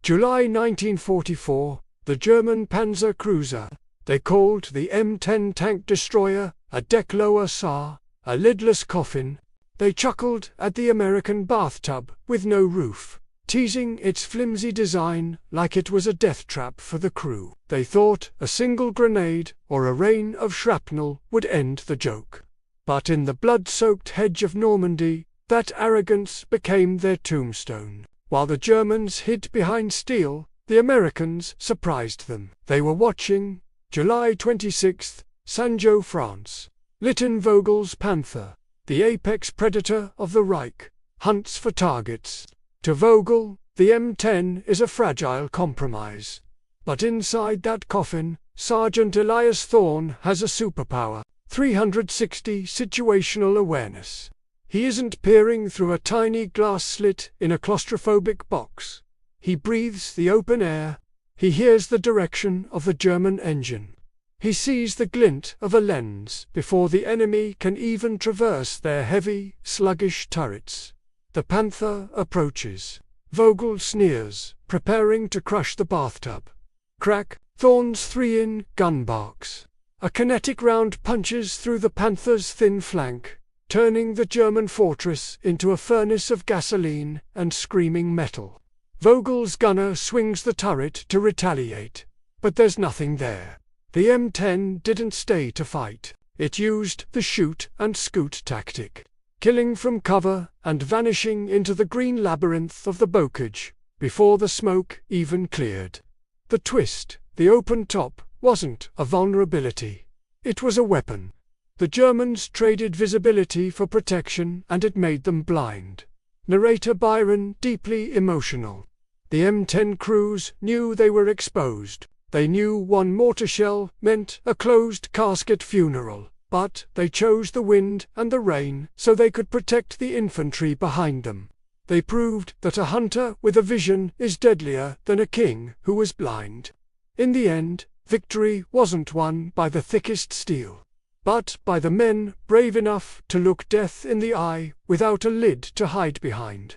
July 1944, the German Panzer cruiser, they called the M10 Tank Destroyer, a deck-lower SAR, a lidless coffin. They chuckled at the American bathtub with no roof, teasing its flimsy design like it was a death trap for the crew. They thought a single grenade or a rain of shrapnel would end the joke. But in the blood-soaked hedge of Normandy, that arrogance became their tombstone. While the Germans hid behind steel, the Americans surprised them. They were watching, July 26, Sanjo, France. Lieutenant Vogel's Panther, the apex predator of the Reich, hunts for targets. To Vogel, the M10 is a fragile compromise. But inside that coffin, Sergeant Elias Thorne has a superpower: 360 situational awareness. He isn't peering through a tiny glass slit in a claustrophobic box. He breathes the open air. He hears the direction of the German engine. He sees the glint of a lens before the enemy can even traverse their heavy, sluggish turrets. The Panther approaches. Vogel sneers, preparing to crush the bathtub. Crack! Thorne's 3-in gun barks. A kinetic round punches through the Panther's thin flank, turning the German fortress into a furnace of gasoline and screaming metal. Vogel's gunner swings the turret to retaliate, but there's nothing there. The M10 didn't stay to fight. It used the shoot and scoot tactic, killing from cover and vanishing into the green labyrinth of the bocage before the smoke even cleared. The twist, the open top, wasn't a vulnerability. It was a weapon. The Germans traded visibility for protection, and it made them blind. Narrator Byron, deeply emotional. The M10 crews knew they were exposed. They knew one mortar shell meant a closed casket funeral, but they chose the wind and the rain so they could protect the infantry behind them. They proved that a hunter with a vision is deadlier than a king who was blind. In the end, victory wasn't won by the thickest steel, but by the men brave enough to look death in the eye without a lid to hide behind.